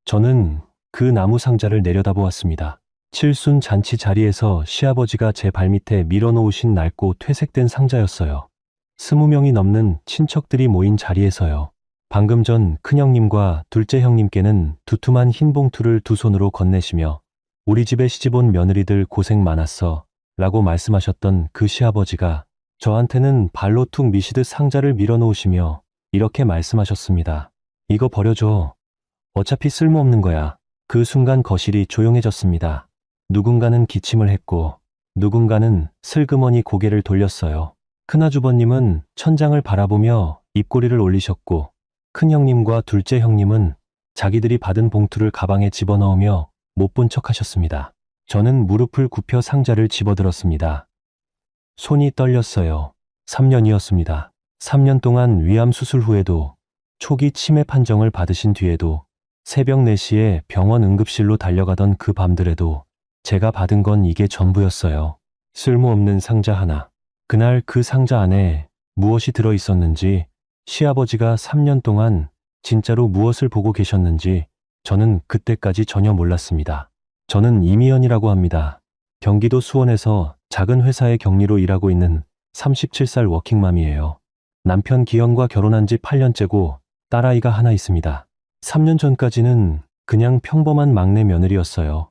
저는 그 나무 상자를 내려다보았습니다. 칠순 잔치 자리에서 시아버지가 제 발밑에 밀어놓으신 낡고 퇴색된 상자였어요. 20명이 넘는 친척들이 모인 자리에서요. 방금 전 큰형님과 둘째 형님께는 두툼한 흰 봉투를 두 손으로 건네시며 우리 집에 시집온 며느리들 고생 많았어 라고 말씀하셨던 그 시아버지가 저한테는 발로 툭 미시듯 상자를 밀어놓으시며 이렇게 말씀하셨습니다. 이거 버려줘. 어차피 쓸모없는 거야. 그 순간 거실이 조용해졌습니다. 누군가는 기침을 했고 누군가는 슬그머니 고개를 돌렸어요. 큰아주버님은 천장을 바라보며 입꼬리를 올리셨고 큰형님과 둘째 형님은 자기들이 받은 봉투를 가방에 집어넣으며 못 본 척 하셨습니다. 저는 무릎을 굽혀 상자를 집어들었습니다. 손이 떨렸어요. 3년이었습니다. 3년 동안 위암 수술 후에도 초기 치매 판정을 받으신 뒤에도 새벽 4시에 병원 응급실로 달려가던 그 밤들에도 제가 받은 건 이게 전부였어요. 쓸모없는 상자 하나. 그날 그 상자 안에 무엇이 들어있었는지, 시아버지가 3년 동안 진짜로 무엇을 보고 계셨는지 저는 그때까지 전혀 몰랐습니다. 저는 이미연이라고 합니다. 경기도 수원에서 작은 회사의 격리로 일하고 있는 37살 워킹맘이에요. 남편 기현과 결혼한 지 8년째고 딸아이가 하나 있습니다. 3년 전까지는 그냥 평범한 막내 며느리였어요.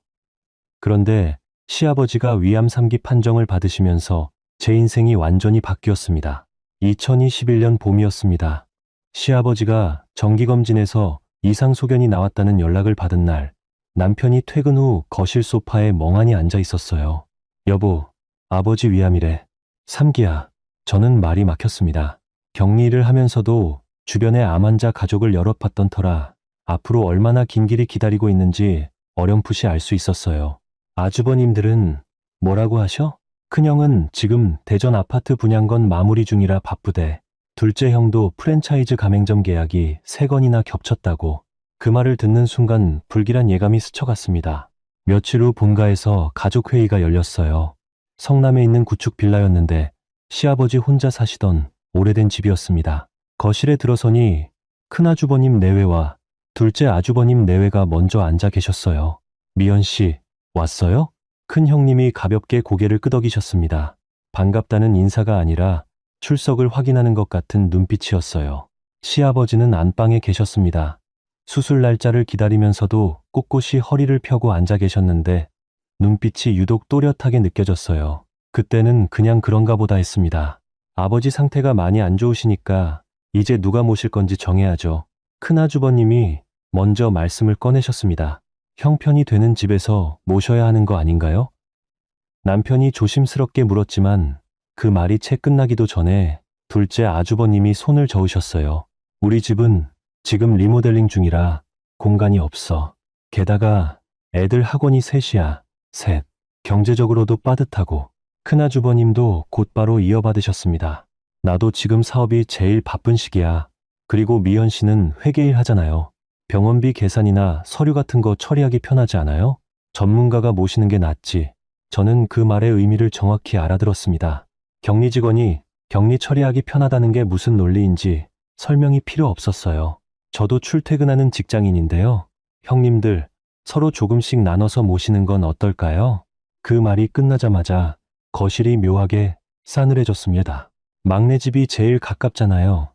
그런데 시아버지가 위암 3기 판정을 받으시면서 제 인생이 완전히 바뀌었습니다. 2021년 봄이었습니다. 시아버지가 정기검진에서 이상 소견이 나왔다는 연락을 받은 날, 남편이 퇴근 후 거실 소파에 멍하니 앉아 있었어요. 여보, 아버지 위암이래. 3기야. 저는 말이 막혔습니다. 격리를 하면서도 주변에 암 환자 가족을 여럿 봤던 터라 앞으로 얼마나 긴 길이 기다리고 있는지 어렴풋이 알 수 있었어요. 아주버님들은 뭐라고 하셔? 큰형은 지금 대전 아파트 분양건 마무리 중이라 바쁘대. 둘째 형도 프랜차이즈 가맹점 계약이 3건이나 겹쳤다고. 그 말을 듣는 순간 불길한 예감이 스쳐갔습니다. 며칠 후 본가에서 가족회의가 열렸어요. 성남에 있는 구축 빌라였는데 시아버지 혼자 사시던 오래된 집이었습니다. 거실에 들어서니 큰아주버님 내외와 둘째 아주버님 내외가 먼저 앉아 계셨어요. 미연 씨, 왔어요? 큰 형님이 가볍게 고개를 끄덕이셨습니다. 반갑다는 인사가 아니라 출석을 확인하는 것 같은 눈빛이었어요. 시아버지는 안방에 계셨습니다. 수술 날짜를 기다리면서도 꼿꼿이 허리를 펴고 앉아 계셨는데 눈빛이 유독 또렷하게 느껴졌어요. 그때는 그냥 그런가 보다 했습니다. 아버지 상태가 많이 안 좋으시니까 이제 누가 모실 건지 정해야죠. 큰아주버님이 먼저 말씀을 꺼내셨습니다. 형편이 되는 집에서 모셔야 하는 거 아닌가요? 남편이 조심스럽게 물었지만 그 말이 채 끝나기도 전에 둘째 아주버님이 손을 저으셨어요. 우리 집은 지금 리모델링 중이라 공간이 없어. 게다가 애들 학원이 셋이야. 셋. 경제적으로도 빠듯하고. 큰아주버님도 곧바로 이어받으셨습니다. 나도 지금 사업이 제일 바쁜 시기야. 그리고 미연 씨는 회계일 하잖아요. 병원비 계산이나 서류 같은 거 처리하기 편하지 않아요? 전문가가 모시는 게 낫지. 저는 그 말의 의미를 정확히 알아들었습니다. 격리 직원이 격리 처리하기 편하다는 게 무슨 논리인지 설명이 필요 없었어요. 저도 출퇴근하는 직장인인데요. 형님들, 서로 조금씩 나눠서 모시는 건 어떨까요? 그 말이 끝나자마자 거실이 묘하게 싸늘해졌습니다. 막내 집이 제일 가깝잖아요.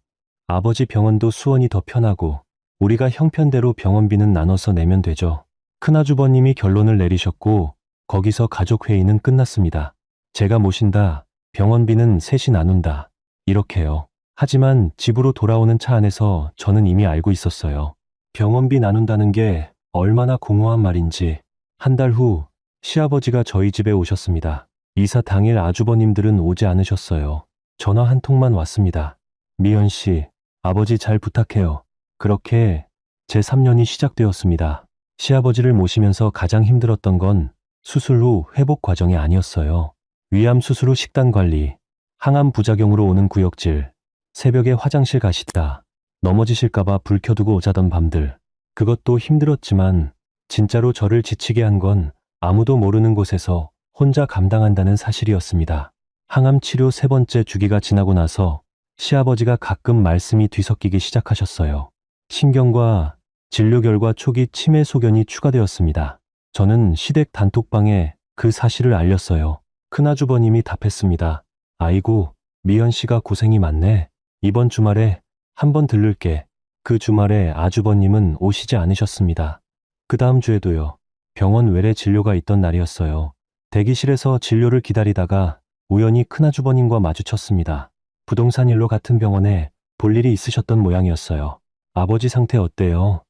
아버지 병원도 수원이 더 편하고 우리가 형편대로 병원비는 나눠서 내면 되죠. 큰아주버님이 결론을 내리셨고 거기서 가족회의는 끝났습니다. 제가 모신다. 병원비는 셋이 나눈다. 이렇게요. 하지만 집으로 돌아오는 차 안에서 저는 이미 알고 있었어요. 병원비 나눈다는 게 얼마나 공허한 말인지. 한 달 후 시아버지가 저희 집에 오셨습니다. 이사 당일 아주버님들은 오지 않으셨어요. 전화 한 통만 왔습니다. 미연 씨, 아버지 잘 부탁해요. 그렇게 제 3년이 시작되었습니다. 시아버지를 모시면서 가장 힘들었던 건 수술 후 회복 과정이 아니었어요. 위암 수술 후 식단 관리, 항암 부작용으로 오는 구역질, 새벽에 화장실 가시다 넘어지실까봐 불 켜두고 자던 밤들. 그것도 힘들었지만 진짜로 저를 지치게 한 건 아무도 모르는 곳에서 혼자 감당한다는 사실이었습니다. 항암 치료 3번째 주기가 지나고 나서 시아버지가 가끔 말씀이 뒤섞이기 시작하셨어요. 신경과 진료 결과 초기 치매 소견이 추가되었습니다. 저는 시댁 단톡방에 그 사실을 알렸어요. 큰아주버님이 답했습니다. 아이고, 미연 씨가 고생이 많네. 이번 주말에 한번 들를게. 그 주말에 아주버님은 오시지 않으셨습니다. 그 다음 주에도요. 병원 외래 진료가 있던 날이었어요. 대기실에서 진료를 기다리다가 우연히 큰아주버님과 마주쳤습니다. 부동산 일로 같은 병원에 볼 일이 있으셨던 모양이었어요. 아버지 상태 어때요?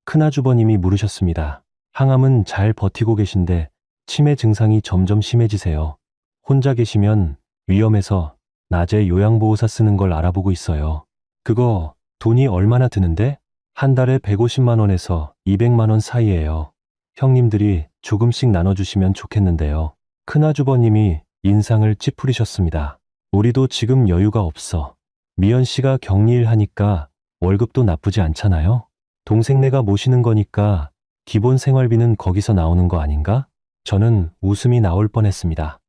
큰아주버님이 물으셨습니다. 항암은 잘 버티고 계신데 치매 증상이 점점 심해지세요. 혼자 계시면 위험해서 낮에 요양보호사 쓰는 걸 알아보고 있어요. 그거 돈이 얼마나 드는데? 한 달에 150만 원에서 200만 원 사이예요. 형님들이 조금씩 나눠주시면 좋겠는데요. 큰아주버님이 인상을 찌푸리셨습니다. 우리도 지금 여유가 없어. 미연 씨가 격리일 하니까 월급도 나쁘지 않잖아요? 동생네가 모시는 거니까 기본 생활비는 거기서 나오는 거 아닌가? 저는 웃음이 나올 뻔했습니다.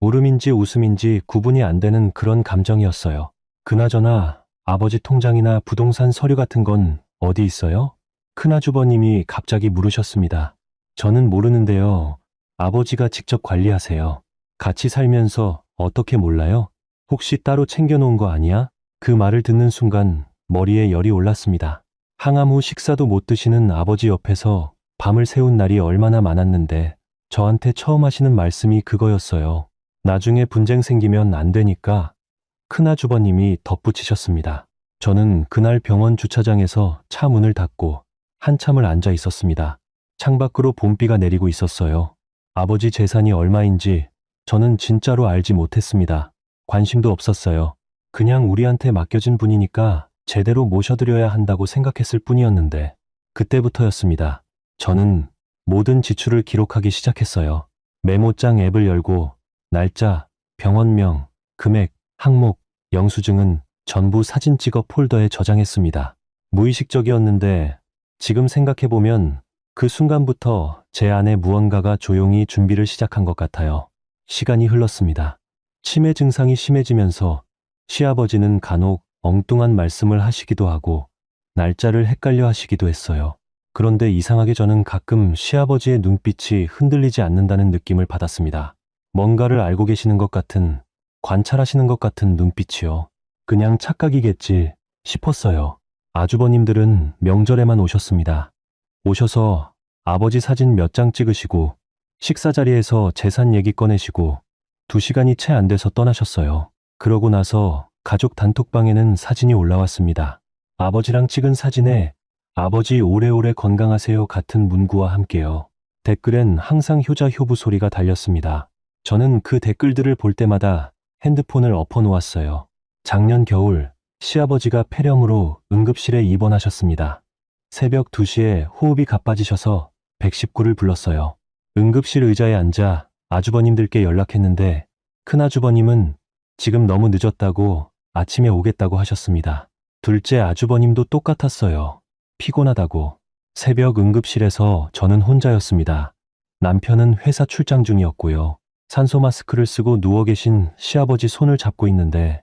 울음인지 웃음인지 구분이 안 되는 그런 감정이었어요. 그나저나 아버지 통장이나 부동산 서류 같은 건 어디 있어요? 큰아주버님이 갑자기 물으셨습니다. 저는 모르는데요. 아버지가 직접 관리하세요. 같이 살면서 어떻게 몰라요? 혹시 따로 챙겨놓은 거 아니야? 그 말을 듣는 순간 머리에 열이 올랐습니다. 항암 후 식사도 못 드시는 아버지 옆에서 밤을 새운 날이 얼마나 많았는데 저한테 처음 하시는 말씀이 그거였어요. 나중에 분쟁 생기면 안 되니까. 큰아주버님이 덧붙이셨습니다. 저는 그날 병원 주차장에서 차 문을 닫고 한참을 앉아 있었습니다. 창밖으로 봄비가 내리고 있었어요. 아버지 재산이 얼마인지 저는 진짜로 알지 못했습니다. 관심도 없었어요. 그냥 우리한테 맡겨진 분이니까 제대로 모셔드려야 한다고 생각했을 뿐이었는데 그때부터였습니다. 저는 모든 지출을 기록하기 시작했어요. 메모장 앱을 열고 날짜, 병원명, 금액, 항목, 영수증은 전부 사진 찍어 폴더에 저장했습니다. 무의식적이었는데 지금 생각해보면 그 순간부터 제 안에 무언가가 조용히 준비를 시작한 것 같아요. 시간이 흘렀습니다. 치매 증상이 심해지면서 시아버지는 간혹 엉뚱한 말씀을 하시기도 하고 날짜를 헷갈려 하시기도 했어요. 그런데 이상하게 저는 가끔 시아버지의 눈빛이 흔들리지 않는다는 느낌을 받았습니다. 뭔가를 알고 계시는 것 같은, 관찰하시는 것 같은 눈빛이요. 그냥 착각이겠지 싶었어요. 아주버님들은 명절에만 오셨습니다. 오셔서 아버지 사진 몇 장 찍으시고 식사 자리에서 재산 얘기 꺼내시고 2시간이 채 안 돼서 떠나셨어요. 그러고 나서 가족 단톡방에는 사진이 올라왔습니다. 아버지랑 찍은 사진에 아버지 오래오래 건강하세요 같은 문구와 함께요. 댓글엔 항상 효자 효부 소리가 달렸습니다. 저는 그 댓글들을 볼 때마다 핸드폰을 엎어놓았어요. 작년 겨울 시아버지가 폐렴으로 응급실에 입원하셨습니다. 새벽 2시에 호흡이 가빠지셔서 119를 불렀어요. 응급실 의자에 앉아 아주버님들께 연락했는데 큰아주버님은 지금 너무 늦었다고 아침에 오겠다고 하셨습니다. 둘째 아주버님도 똑같았어요. 피곤하다고. 새벽 응급실에서 저는 혼자였습니다. 남편은 회사 출장 중이었고요. 산소 마스크를 쓰고 누워 계신 시아버지 손을 잡고 있는데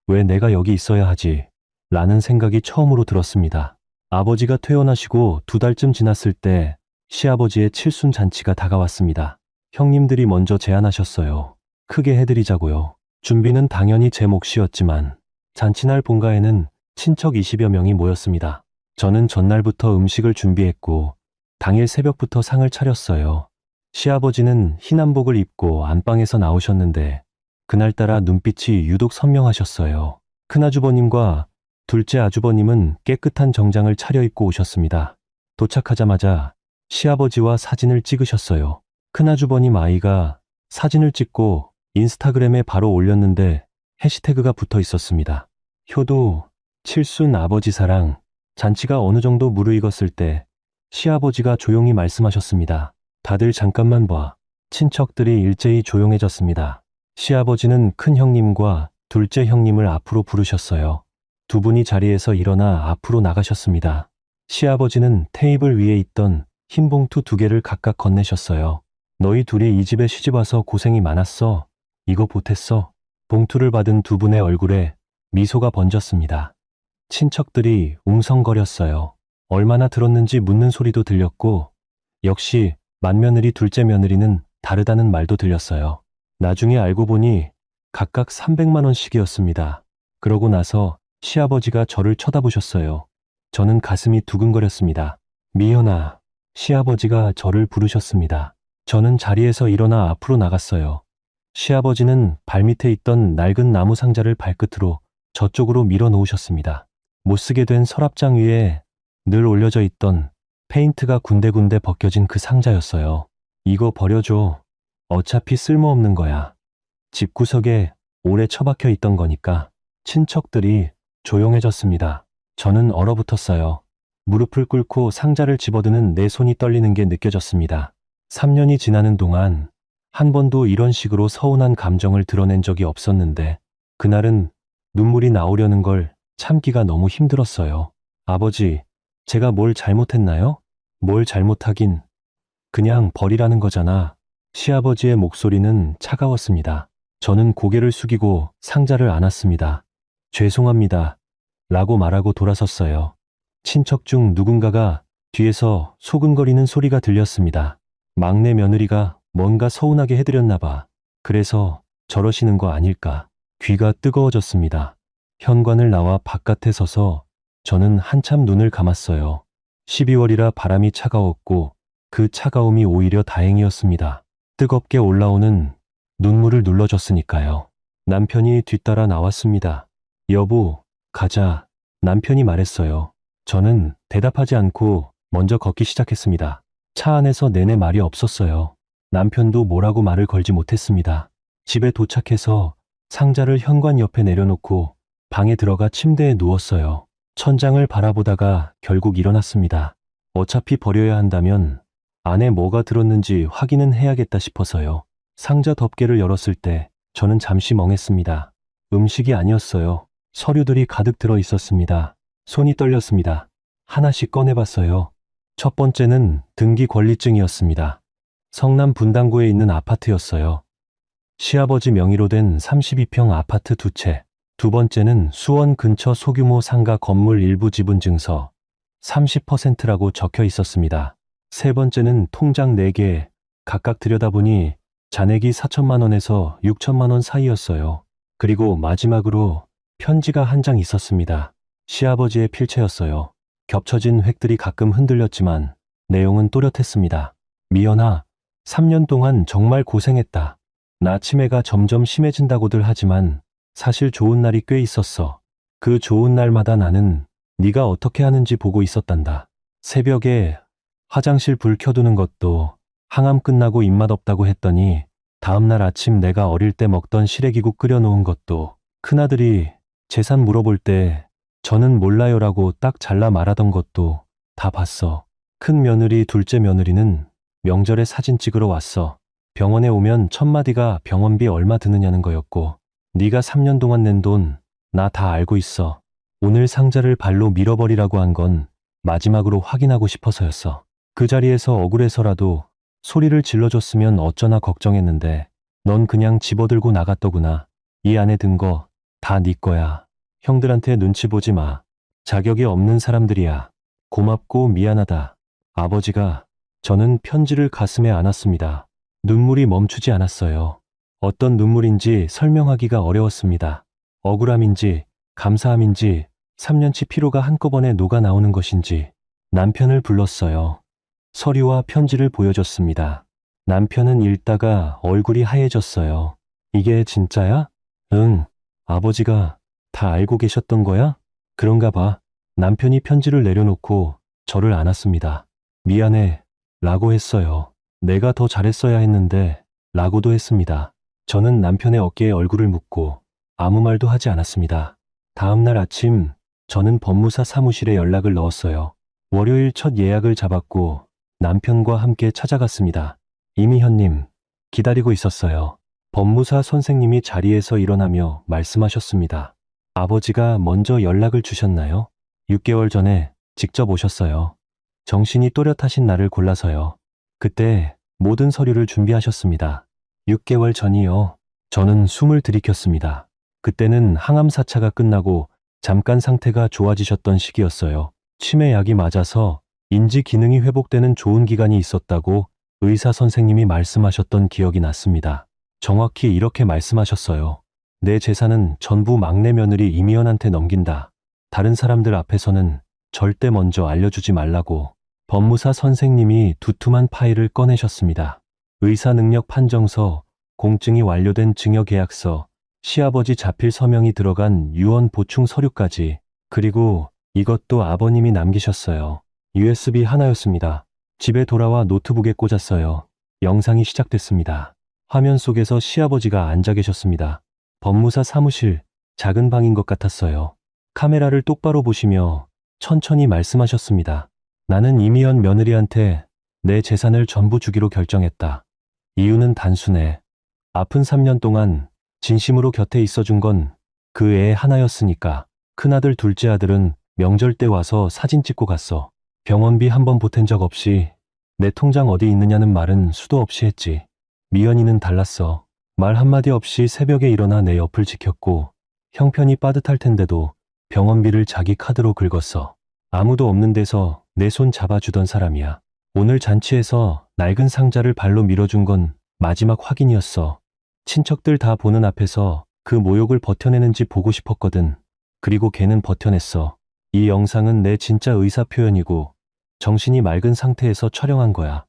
왜 내가 여기 있어야 하지? 라는 생각이 처음으로 들었습니다. 아버지가 퇴원하시고 2달쯤 지났을 때 시아버지의 칠순 잔치가 다가왔습니다. 형님들이 먼저 제안하셨어요. 크게 해드리자고요. 준비는 당연히 제 몫이었지만 잔치날 본가에는 친척 20여 명이 모였습니다. 저는 전날부터 음식을 준비했고 당일 새벽부터 상을 차렸어요. 시아버지는 흰 한복을 입고 안방에서 나오셨는데 그날따라 눈빛이 유독 선명하셨어요. 큰아주버님과 둘째 아주버님은 깨끗한 정장을 차려입고 오셨습니다. 도착하자마자 시아버지와 사진을 찍으셨어요. 큰아주버님 아이가 사진을 찍고 인스타그램에 바로 올렸는데 해시태그가 붙어 있었습니다. 효도, 칠순 아버지 사랑. 잔치가 어느 정도 무르익었을 때 시아버지가 조용히 말씀하셨습니다. 다들 잠깐만 봐. 친척들이 일제히 조용해졌습니다. 시아버지는 큰 형님과 둘째 형님을 앞으로 부르셨어요. 두 분이 자리에서 일어나 앞으로 나가셨습니다. 시아버지는 테이블 위에 있던 흰 봉투 2개를 각각 건네셨어요. 너희 둘이 이 집에 시집와서 고생이 많았어. 이거 보탰어. 봉투를 받은 두 분의 얼굴에 미소가 번졌습니다. 친척들이 웅성거렸어요. 얼마나 들었는지 묻는 소리도 들렸고, 역시 맏며느리 둘째 며느리는 다르다는 말도 들렸어요. 나중에 알고 보니 각각 300만 원씩이었습니다. 그러고 나서 시아버지가 저를 쳐다보셨어요. 저는 가슴이 두근거렸습니다. 미연아, 시아버지가 저를 부르셨습니다. 저는 자리에서 일어나 앞으로 나갔어요. 시아버지는 발밑에 있던 낡은 나무 상자를 발끝으로 저쪽으로 밀어 놓으셨습니다. 못쓰게 된 서랍장 위에 늘 올려져 있던 페인트가 군데군데 벗겨진 그 상자였어요. 이거 버려줘. 어차피 쓸모없는 거야. 집구석에 오래 처박혀 있던 거니까. 친척들이 조용해졌습니다. 저는 얼어붙었어요. 무릎을 꿇고 상자를 집어드는 내 손이 떨리는 게 느껴졌습니다. 3년이 지나는 동안 한 번도 이런 식으로 서운한 감정을 드러낸 적이 없었는데 그날은 눈물이 나오려는 걸 참기가 너무 힘들었어요. 아버지, 제가 뭘 잘못했나요? 뭘 잘못하긴. 그냥 버리라는 거잖아. 시아버지의 목소리는 차가웠습니다. 저는 고개를 숙이고 상자를 안았습니다. 죄송합니다. 라고 말하고 돌아섰어요. 친척 중 누군가가 뒤에서 소근거리는 소리가 들렸습니다. 막내 며느리가 뭔가 서운하게 해드렸나 봐. 그래서 저러시는 거 아닐까. 귀가 뜨거워졌습니다. 현관을 나와 바깥에 서서 저는 한참 눈을 감았어요. 12월이라 바람이 차가웠고 그 차가움이 오히려 다행이었습니다. 뜨겁게 올라오는 눈물을 눌러줬으니까요. 남편이 뒤따라 나왔습니다. 여보, 가자. 남편이 말했어요. 저는 대답하지 않고 먼저 걷기 시작했습니다. 차 안에서 내내 말이 없었어요. 남편도 뭐라고 말을 걸지 못했습니다. 집에 도착해서 상자를 현관 옆에 내려놓고 방에 들어가 침대에 누웠어요. 천장을 바라보다가 결국 일어났습니다. 어차피 버려야 한다면 안에 뭐가 들었는지 확인은 해야겠다 싶어서요. 상자 덮개를 열었을 때 저는 잠시 멍했습니다. 음식이 아니었어요. 서류들이 가득 들어 있었습니다. 손이 떨렸습니다. 하나씩 꺼내봤어요. 첫 번째는 등기 권리증이었습니다. 성남 분당구에 있는 아파트였어요. 시아버지 명의로 된 32평 아파트 2채. 두 번째는 수원 근처 소규모 상가 건물 일부 지분 증서 30%라고 적혀 있었습니다. 세 번째는 통장 4개, 각각 들여다보니 잔액이 4천만 원에서 6천만 원 사이였어요. 그리고 마지막으로 편지가 한 장 있었습니다. 시아버지의 필체였어요. 겹쳐진 획들이 가끔 흔들렸지만 내용은 또렷했습니다. 미연아, 3년 동안 정말 고생했다. 나 치매가 점점 심해진다고들 하지만 사실 좋은 날이 꽤 있었어. 그 좋은 날마다 나는 네가 어떻게 하는지 보고 있었단다. 새벽에 화장실 불 켜두는 것도 항암 끝나고 입맛 없다고 했더니 다음날 아침 내가 어릴 때 먹던 시래기국 끓여놓은 것도 큰아들이 재산 물어볼 때 저는 몰라요라고 딱 잘라 말하던 것도 다 봤어. 큰 며느리, 둘째 며느리는 명절에 사진 찍으러 왔어. 병원에 오면 첫 마디가 병원비 얼마 드느냐는 거였고 네가 3년 동안 낸 돈 나 다 알고 있어. 오늘 상자를 발로 밀어버리라고 한 건 마지막으로 확인하고 싶어서였어. 그 자리에서 억울해서라도 소리를 질러줬으면 어쩌나 걱정했는데 넌 그냥 집어들고 나갔더구나. 이 안에 든 거 다 네 거야. 형들한테 눈치 보지 마. 자격이 없는 사람들이야. 고맙고 미안하다. 아버지가. 저는 편지를 가슴에 안았습니다. 눈물이 멈추지 않았어요. 어떤 눈물인지 설명하기가 어려웠습니다. 억울함인지 감사함인지 3년치 피로가 한꺼번에 녹아 나오는 것인지 남편을 불렀어요. 서류와 편지를 보여줬습니다. 남편은 읽다가 얼굴이 하얘졌어요. 이게 진짜야? 응. 아버지가 다 알고 계셨던 거야? 그런가 봐. 남편이 편지를 내려놓고 저를 안았습니다. 미안해. 라고 했어요. 내가 더 잘했어야 했는데 라고도 했습니다. 저는 남편의 어깨에 얼굴을 묻고 아무 말도 하지 않았습니다. 다음 날 아침 저는 법무사 사무실에 연락을 넣었어요. 월요일 첫 예약을 잡았고 남편과 함께 찾아갔습니다. 이미현님, 기다리고 있었어요. 법무사 선생님이 자리에서 일어나며 말씀하셨습니다. 아버지가 먼저 연락을 주셨나요? 6개월 전에 직접 오셨어요. 정신이 또렷하신 날을 골라서요. 그때 모든 서류를 준비하셨습니다. 6개월 전이요. 저는 숨을 들이켰습니다. 그때는 항암 4차가 끝나고 잠깐 상태가 좋아지셨던 시기였어요. 치매약이 맞아서 인지 기능이 회복되는 좋은 기간이 있었다고 의사 선생님이 말씀하셨던 기억이 났습니다. 정확히 이렇게 말씀하셨어요. 내 재산은 전부 막내 며느리 이미연한테 넘긴다. 다른 사람들 앞에서는 절대 먼저 알려주지 말라고. 법무사 선생님이 두툼한 파일을 꺼내셨습니다. 의사 능력 판정서, 공증이 완료된 증여계약서, 시아버지 자필 서명이 들어간 유언 보충 서류까지, 그리고 이것도 아버님이 남기셨어요. USB 하나였습니다. 집에 돌아와 노트북에 꽂았어요. 영상이 시작됐습니다. 화면 속에서 시아버지가 앉아 계셨습니다. 법무사 사무실, 작은 방인 것 같았어요. 카메라를 똑바로 보시며 천천히 말씀하셨습니다. 나는 이미연 며느리한테 내 재산을 전부 주기로 결정했다. 이유는 단순해. 아픈 3년 동안 진심으로 곁에 있어준 건 그 애 하나였으니까. 큰아들, 둘째 아들은 명절 때 와서 사진 찍고 갔어. 병원비 한 번 보탠 적 없이 내 통장 어디 있느냐는 말은 수도 없이 했지. 미연이는 달랐어. 말 한마디 없이 새벽에 일어나 내 옆을 지켰고 형편이 빠듯할 텐데도 병원비를 자기 카드로 긁었어. 아무도 없는 데서 내 손 잡아주던 사람이야. 오늘 잔치에서 낡은 상자를 발로 밀어준 건 마지막 확인이었어. 친척들 다 보는 앞에서 그 모욕을 버텨내는지 보고 싶었거든. 그리고 걔는 버텨냈어. 이 영상은 내 진짜 의사 표현이고 정신이 맑은 상태에서 촬영한 거야.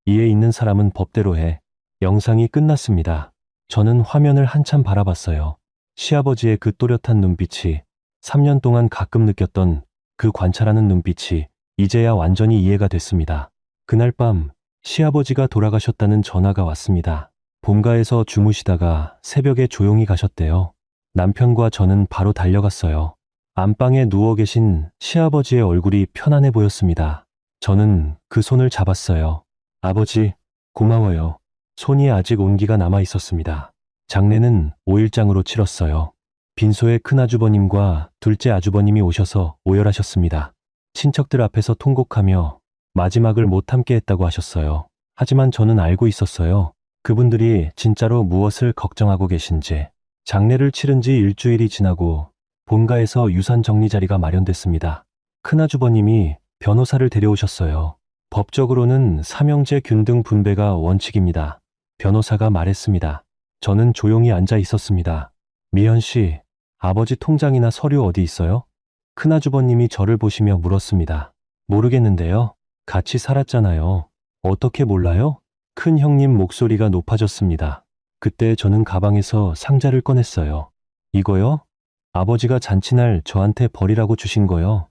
이에 있는 사람은 법대로 해. 영상이 끝났습니다. 저는 화면을 한참 바라봤어요. 시아버지의 그 또렷한 눈빛이, 3년 동안 가끔 느꼈던 그 관찰하는 눈빛이 이제야 완전히 이해가 됐습니다. 그날 밤 시아버지가 돌아가셨다는 전화가 왔습니다. 본가에서 주무시다가 새벽에 조용히 가셨대요. 남편과 저는 바로 달려갔어요. 안방에 누워 계신 시아버지의 얼굴이 편안해 보였습니다. 저는 그 손을 잡았어요. 아버지, 고마워요. 손이 아직 온기가 남아 있었습니다. 장례는 5일장으로 치렀어요. 빈소에 큰아주버님과 둘째 아주버님이 오셔서 오열하셨습니다. 친척들 앞에서 통곡하며 마지막을 못 참게 했다고 하셨어요. 하지만 저는 알고 있었어요. 그분들이 진짜로 무엇을 걱정하고 계신지. 장례를 치른 지 일주일이 지나고 본가에서 유산 정리 자리가 마련됐습니다. 큰아주버님이 변호사를 데려오셨어요. 법적으로는 삼형제 균등 분배가 원칙입니다. 변호사가 말했습니다. 저는 조용히 앉아 있었습니다. 미연 씨, 아버지 통장이나 서류 어디 있어요? 큰아주버님이 저를 보시며 물었습니다. 모르겠는데요. 같이 살았잖아요. 어떻게 몰라요? 큰 형님 목소리가 높아졌습니다. 그때 저는 가방에서 상자를 꺼냈어요. 이거요? 아버지가 잔치날 저한테 버리라고 주신 거요.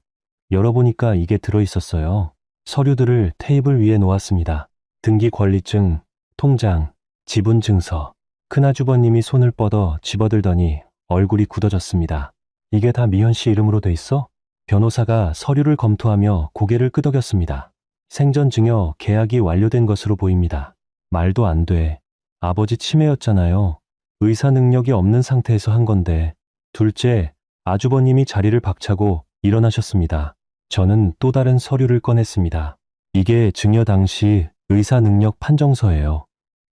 열어보니까 이게 들어있었어요. 서류들을 테이블 위에 놓았습니다. 등기 권리증, 통장, 지분 증서. 큰아주버님이 손을 뻗어 집어들더니 얼굴이 굳어졌습니다. 이게 다 미연 씨 이름으로 돼 있어? 변호사가 서류를 검토하며 고개를 끄덕였습니다. 생전 증여 계약이 완료된 것으로 보입니다. 말도 안 돼. 아버지 치매였잖아요. 의사 능력이 없는 상태에서 한 건데. 둘째, 아주버님이 자리를 박차고 일어나셨습니다. 저는 또 다른 서류를 꺼냈습니다. 이게 증여 당시 의사 능력 판정서예요.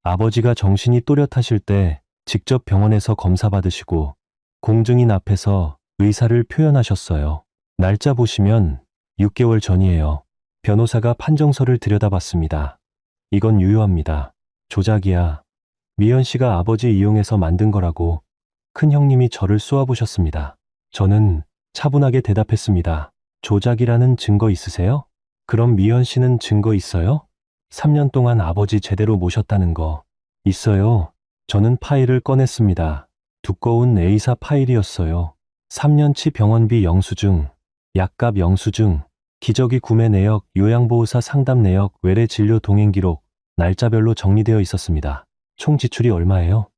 아버지가 정신이 또렷하실 때 직접 병원에서 검사 받으시고 공증인 앞에서 의사를 표현하셨어요. 날짜 보시면 6개월 전이에요. 변호사가 판정서를 들여다봤습니다. 이건 유효합니다. 조작이야. 미연 씨가 아버지 이용해서 만든 거라고. 큰 형님이 저를 쏘아보셨습니다. 저는 차분하게 대답했습니다. 조작이라는 증거 있으세요? 그럼 미연 씨는 증거 있어요? 3년 동안 아버지 제대로 모셨다는 거. 있어요. 저는 파일을 꺼냈습니다. 두꺼운 A사 파일이었어요. 3년치 병원비 영수증, 약값 영수증, 기저귀 구매 내역, 요양보호사 상담 내역, 외래 진료 동행 기록, 날짜별로 정리되어 있었습니다. 총 지출이 얼마예요?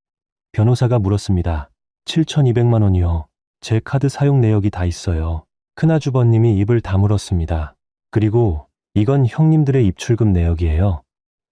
변호사가 물었습니다. 7,200만 원이요. 제 카드 사용 내역이 다 있어요. 큰아주버님이 입을 다물었습니다. 그리고 이건 형님들의 입출금 내역이에요.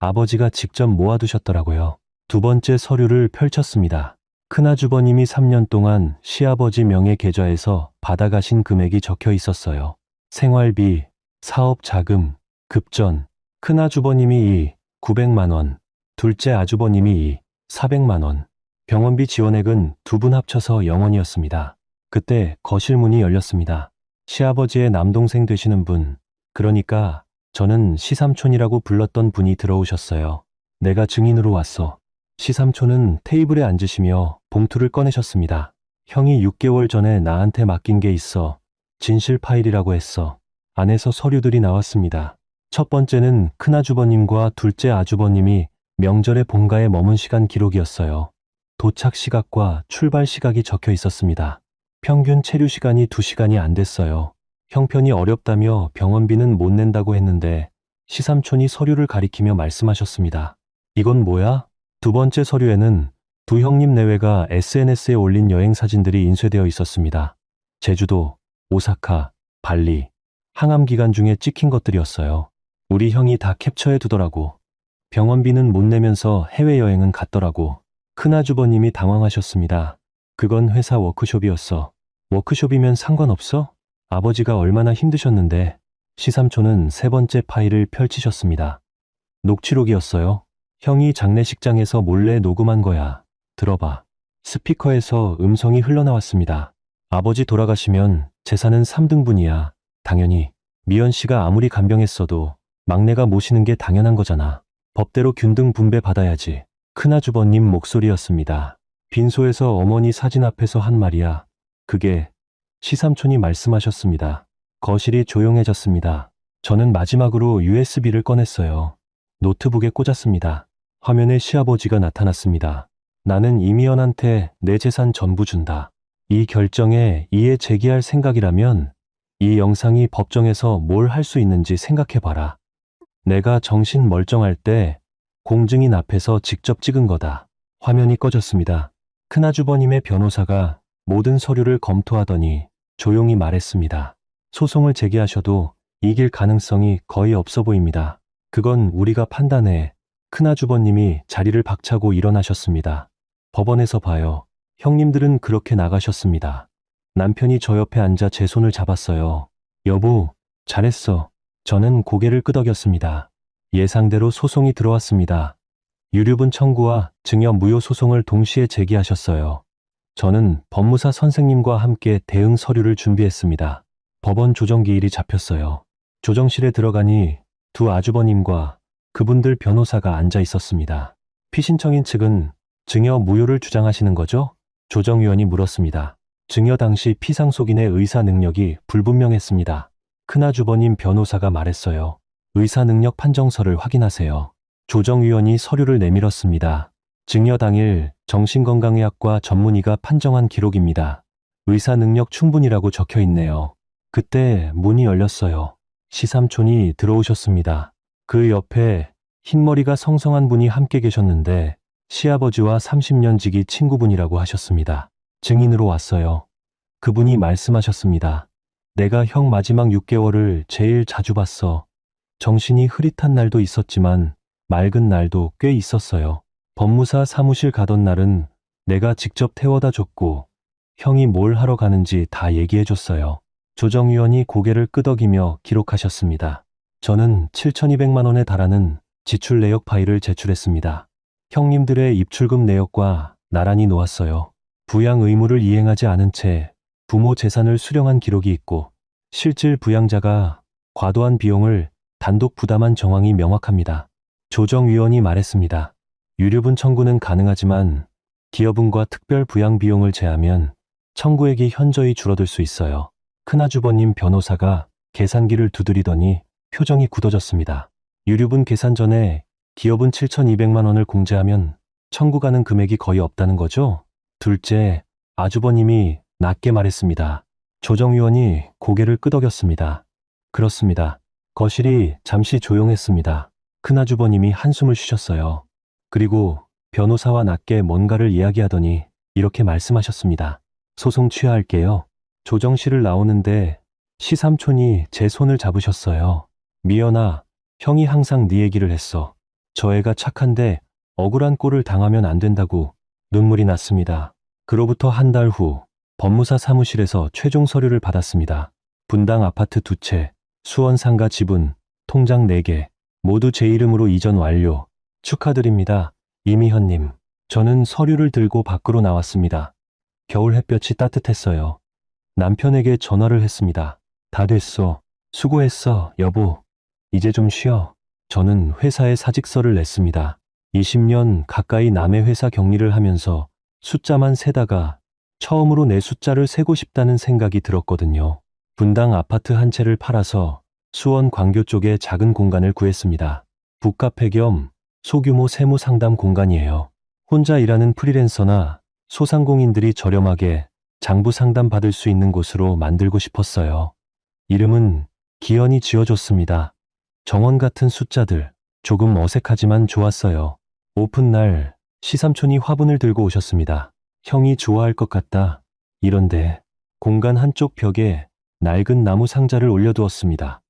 아버지가 직접 모아두셨더라고요. 두 번째 서류를 펼쳤습니다. 큰아주버님이 3년 동안 시아버지 명의 계좌에서 받아가신 금액이 적혀 있었어요. 생활비, 사업 자금, 급전. 큰아주버님이 900만 원, 둘째 아주버님이 400만 원. 병원비 지원액은 두 분 합쳐서 0원이었습니다. 그때 거실 문이 열렸습니다. 시아버지의 남동생 되시는 분, 그러니까 저는 시삼촌이라고 불렀던 분이 들어오셨어요. 내가 증인으로 왔어. 시삼촌은 테이블에 앉으시며 봉투를 꺼내셨습니다. 형이 6개월 전에 나한테 맡긴 게 있어. 진실 파일이라고 했어. 안에서 서류들이 나왔습니다. 첫 번째는 큰아주버님과 둘째 아주버님이 명절에 본가에 머문 시간 기록이었어요. 도착 시각과 출발 시각이 적혀 있었습니다. 평균 체류 시간이 2시간이 안 됐어요. 형편이 어렵다며 병원비는 못 낸다고 했는데 시삼촌이 서류를 가리키며 말씀하셨습니다. 이건 뭐야? 두 번째 서류에는 두 형님 내외가 SNS에 올린 여행 사진들이 인쇄되어 있었습니다. 제주도, 오사카, 발리, 항암 기간 중에 찍힌 것들이었어요. 우리 형이 다 캡처해 두더라고. 병원비는 못 내면서 해외여행은 갔더라고. 큰아주버님이 당황하셨습니다. 그건 회사 워크숍이었어. 워크숍이면 상관없어? 아버지가 얼마나 힘드셨는데. 시삼촌은 세 번째 파일을 펼치셨습니다. 녹취록이었어요. 형이 장례식장에서 몰래 녹음한 거야. 들어봐. 스피커에서 음성이 흘러나왔습니다. 아버지 돌아가시면 재산은 3등분이야. 당연히 미연 씨가 아무리 간병했어도 막내가 모시는 게 당연한 거잖아. 법대로 균등 분배 받아야지. 큰아주버님 목소리였습니다. 빈소에서 어머니 사진 앞에서 한 말이야. 그게 시삼촌이 말씀하셨습니다. 거실이 조용해졌습니다. 저는 마지막으로 USB를 꺼냈어요. 노트북에 꽂았습니다. 화면에 시아버지가 나타났습니다. 나는 이미연한테 내 재산 전부 준다. 이 결정에 이의 제기할 생각이라면 이 영상이 법정에서 뭘 할 수 있는지 생각해봐라. 내가 정신 멀쩡할 때 공증인 앞에서 직접 찍은 거다. 화면이 꺼졌습니다. 큰아주버님의 변호사가 모든 서류를 검토하더니 조용히 말했습니다. 소송을 제기하셔도 이길 가능성이 거의 없어 보입니다. 그건 우리가 판단해. 큰아주버님이 자리를 박차고 일어나셨습니다. 법원에서 봐요. 형님들은 그렇게 나가셨습니다. 남편이 저 옆에 앉아 제 손을 잡았어요. 여보, 잘했어. 저는 고개를 끄덕였습니다. 예상대로 소송이 들어왔습니다. 유류분 청구와 증여 무효 소송을 동시에 제기하셨어요. 저는 법무사 선생님과 함께 대응 서류를 준비했습니다. 법원 조정기일이 잡혔어요. 조정실에 들어가니 두 아주버님과 그분들 변호사가 앉아 있었습니다. 피신청인 측은 증여 무효를 주장하시는 거죠? 조정위원이 물었습니다. 증여 당시 피상속인의 의사 능력이 불분명했습니다. 큰아주버님 변호사가 말했어요. 의사 능력 판정서를 확인하세요. 조정위원이 서류를 내밀었습니다. 증여 당일 정신건강의학과 전문의가 판정한 기록입니다. 의사 능력 충분이라고 적혀 있네요. 그때 문이 열렸어요. 시삼촌이 들어오셨습니다. 그 옆에 흰머리가 성성한 분이 함께 계셨는데 시아버지와 30년 지기 친구분이라고 하셨습니다. 증인으로 왔어요. 그분이 말씀하셨습니다. 내가 형 마지막 6개월을 제일 자주 봤어. 정신이 흐릿한 날도 있었지만 맑은 날도 꽤 있었어요. 법무사 사무실 가던 날은 내가 직접 태워다 줬고 형이 뭘 하러 가는지 다 얘기해줬어요. 조정위원이 고개를 끄덕이며 기록하셨습니다. 저는 7,200만 원에 달하는 지출 내역 파일을 제출했습니다. 형님들의 입출금 내역과 나란히 놓았어요. 부양 의무를 이행하지 않은 채 부모 재산을 수령한 기록이 있고 실질 부양자가 과도한 비용을 단독 부담한 정황이 명확합니다. 조정위원이 말했습니다. 유류분 청구는 가능하지만 기여분과 특별 부양 비용을 제하면 청구액이 현저히 줄어들 수 있어요. 큰아주버님 변호사가 계산기를 두드리더니 표정이 굳어졌습니다. 유류분 계산 전에 기여분 7,200만 원을 공제하면 청구 가능 금액이 거의 없다는 거죠? 둘째, 아주버님이 낮게 말했습니다. 조정위원이 고개를 끄덕였습니다. 그렇습니다. 거실이 잠시 조용했습니다. 큰아주버님이 한숨을 쉬셨어요. 그리고 변호사와 낮게 뭔가를 이야기하더니 이렇게 말씀하셨습니다. 소송 취하할게요. 조정실을 나오는데 시삼촌이 제 손을 잡으셨어요. 미연아, 형이 항상 네 얘기를 했어. 저 애가 착한데 억울한 꼴을 당하면 안 된다고. 눈물이 났습니다. 그로부터 한 달 후 법무사 사무실에서 최종 서류를 받았습니다. 분당 아파트 2채, 수원 상가 지분, 통장 4개, 모두 제 이름으로 이전 완료. 축하드립니다. 이미현님. 저는 서류를 들고 밖으로 나왔습니다. 겨울 햇볕이 따뜻했어요. 남편에게 전화를 했습니다. 다 됐어. 수고했어, 여보. 이제 좀 쉬어. 저는 회사에 사직서를 냈습니다. 20년 가까이 남의 회사 격리를 하면서 숫자만 세다가 처음으로 내 숫자를 세고 싶다는 생각이 들었거든요. 분당 아파트 한 채를 팔아서 수원 광교 쪽에 작은 공간을 구했습니다. 북카페 겸 소규모 세무 상담 공간이에요. 혼자 일하는 프리랜서나 소상공인들이 저렴하게 장부 상담 받을 수 있는 곳으로 만들고 싶었어요. 이름은 기현이 지어줬습니다. 정원 같은 숫자들, 조금 어색하지만 좋았어요. 오픈 날 시삼촌이 화분을 들고 오셨습니다. 형이 좋아할 것 같다. 이런데 공간 한쪽 벽에 낡은 나무 상자를 올려두었습니다.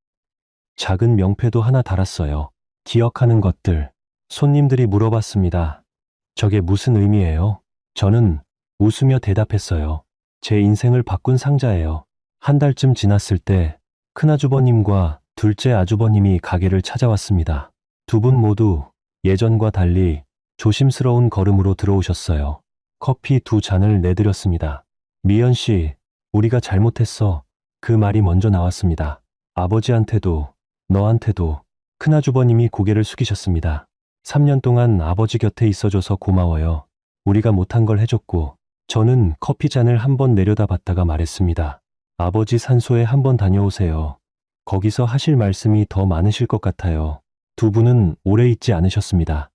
작은 명패도 하나 달았어요. 기억하는 것들. 손님들이 물어봤습니다. 저게 무슨 의미예요? 저는 웃으며 대답했어요. 제 인생을 바꾼 상자예요. 한 달쯤 지났을 때 큰아주버님과 둘째 아주버님이 가게를 찾아왔습니다. 두 분 모두 예전과 달리 조심스러운 걸음으로 들어오셨어요. 커피 2잔을 내드렸습니다. 미연 씨, 우리가 잘못했어. 그 말이 먼저 나왔습니다. 아버지한테도, 너한테도. 큰아주버님이 고개를 숙이셨습니다. 3년 동안 아버지 곁에 있어줘서 고마워요. 우리가 못한 걸 해줬고. 저는 커피 잔을 한번 내려다봤다가 말했습니다. 아버지 산소에 한번 다녀오세요. 거기서 하실 말씀이 더 많으실 것 같아요. 두 분은 오래 있지 않으셨습니다.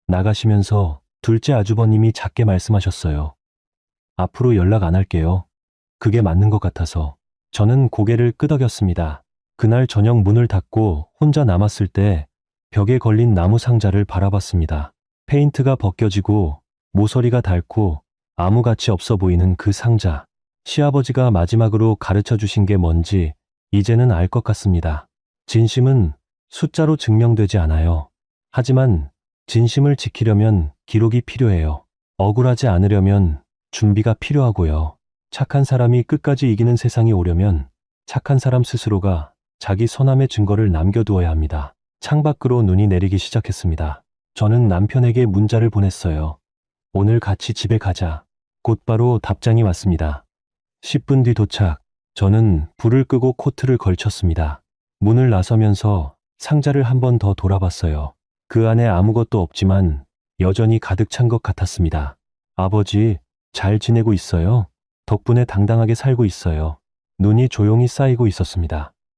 나가시면서 둘째 아주버님이 작게 말씀하셨어요. 앞으로 연락 안 할게요. 그게 맞는 것 같아서. 저는 고개를 끄덕였습니다. 그날 저녁 문을 닫고 혼자 남았을 때 벽에 걸린 나무 상자를 바라봤습니다. 페인트가 벗겨지고 모서리가 닳고 아무 가치 없어 보이는 그 상자. 시아버지가 마지막으로 가르쳐 주신 게 뭔지 이제는 알 것 같습니다. 진심은 숫자로 증명되지 않아요. 하지만 진심을 지키려면 기록이 필요해요. 억울하지 않으려면 준비가 필요하고요. 착한 사람이 끝까지 이기는 세상이 오려면 착한 사람 스스로가 자기 선함의 증거를 남겨두어야 합니다. 창밖으로 눈이 내리기 시작했습니다. 저는 남편에게 문자를 보냈어요. 오늘 같이 집에 가자. 곧바로 답장이 왔습니다. 10분 뒤 도착. 저는 불을 끄고 코트를 걸쳤습니다. 문을 나서면서 상자를 한 번 더 돌아봤어요. 그 안에 아무것도 없지만 여전히 가득 찬 것 같았습니다. 아버지, 잘 지내고 있어요? 덕분에 당당하게 살고 있어요. 눈이 조용히 쌓이고 있었습니다.